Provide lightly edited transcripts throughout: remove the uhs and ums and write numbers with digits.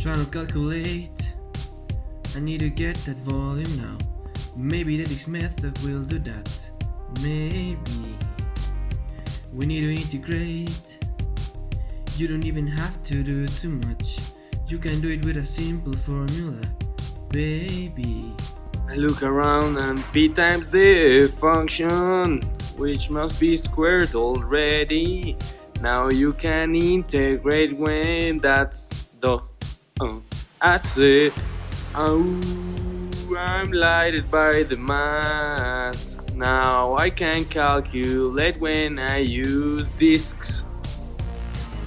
Trying to calculate, I need to get that volume now. Maybe the Dix method will do that. Maybe we need to integrate. You don't even have to do too much. You can do it with a simple formula, baby. I look around and p times the function, which must be squared already. Now you can integrate when that's the that's it. Oh, I'm lighted by the mass. Now I can calculate when I use disks.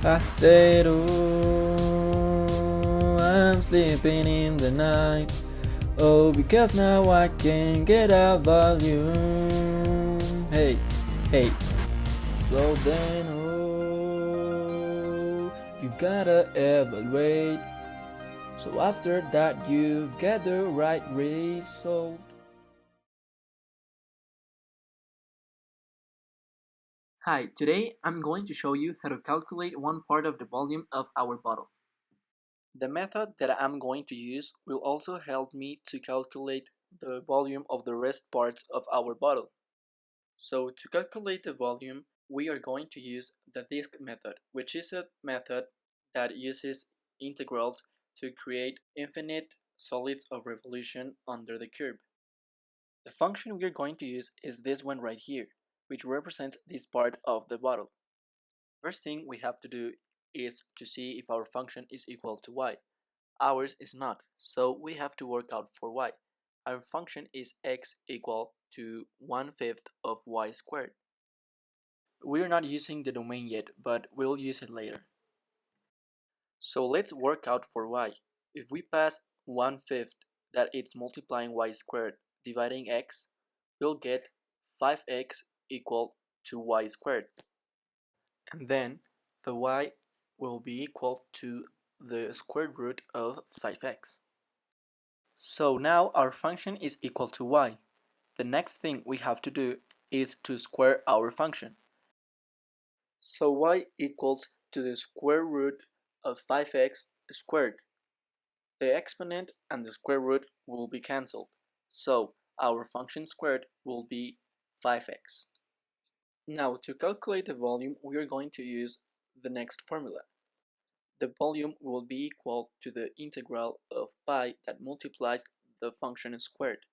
I said, oh, I'm sleeping in the night. Oh, because now I can get a volume. Hey, hey. So then, oh, you gotta evaluate. So after that, you get the right result. Hi, today I'm going to show you how to calculate one part of the volume of our bottle. The method that I'm going to use will also help me to calculate the volume of the rest parts of our bottle. So to calculate the volume, we are going to use the disk method, which is a method that uses integrals to create infinite solids of revolution under the curve. The function we are going to use is this one right here, which represents this part of the bottle. First thing we have to do is to see if our function is equal to y. Ours is not, so we have to work out for y. Our function is x equal to 1/5 of y squared. We're not using the domain yet, but we'll use it later. So let's work out for y. If we pass 1/5, that it's multiplying y squared dividing x, we'll get 5x equal to y squared. And then the y will be equal to the square root of 5x. So now our function is equal to y. The next thing we have to do is to square our function. So y equals to the square root of 5x squared. The exponent and the square root will be cancelled. So our function squared will be 5x. Now to calculate the volume, we are going to use the next formula. The volume will be equal to the integral of pi that multiplies the function squared.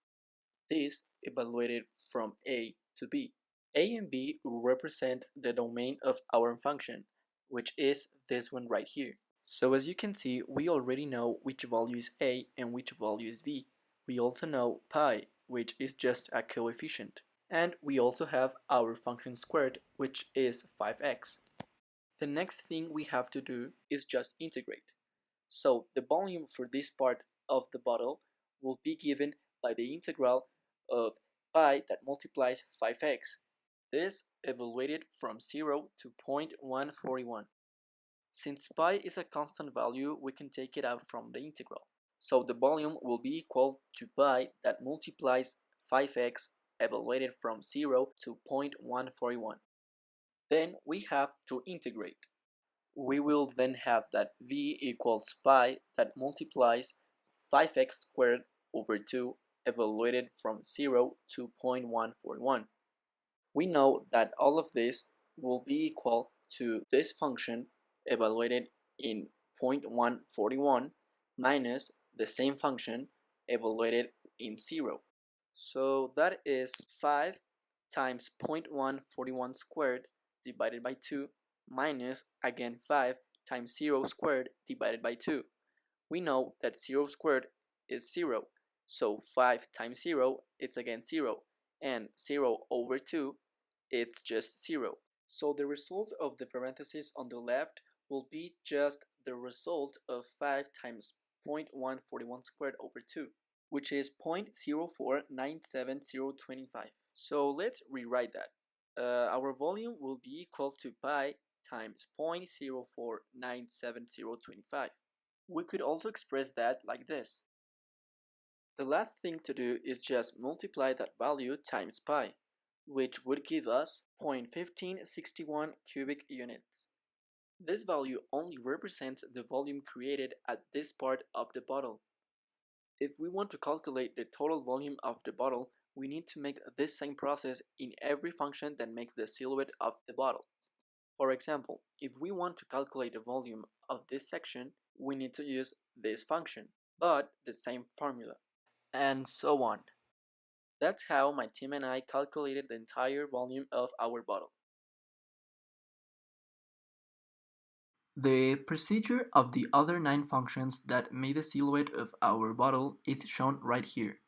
This evaluated from a to b. A and b will represent the domain of our function, which is this one right here. So as you can see, we already know which value is a and which value is b. We also know pi, which is just a coefficient. And we also have our function squared, which is 5x. The next thing we have to do is just integrate. So the volume for this part of the bottle will be given by the integral of pi that multiplies 5x. This evaluated from 0 to 0.141. Since pi is a constant value, we can take it out from the integral. So the volume will be equal to pi that multiplies 5x evaluated from 0 to 0.141. Then we have to integrate. We will then have that v equals pi that multiplies 5x squared over 2 evaluated from 0 to 0.141. We know that all of this will be equal to this function evaluated in 0.141 minus the same function evaluated in 0. So that is 5 times 0.141 squared divided by 2 minus again 5 times 0 squared divided by 2. We know that 0 squared is 0, so 5 times 0 it's again 0, and 0 over 2 it's just 0. So the result of the parentheses on the left will be just the result of 5 times 0.141 squared over 2, which is 0.0497025. So let's rewrite that. Our volume will be equal to pi times 0.0497025. We could also express that like this. The last thing to do is just multiply that value times pi, which would give us 0.1561 cubic units. This value only represents the volume created at this part of the bottle. If we want to calculate the total volume of the bottle, we need to make this same process in every function that makes the silhouette of the bottle. For example, if we want to calculate the volume of this section, we need to use this function, but the same formula, and so on. That's how my team and I calculated the entire volume of our bottle. The procedure of the other 9 functions that made the silhouette of our bottle is shown right here.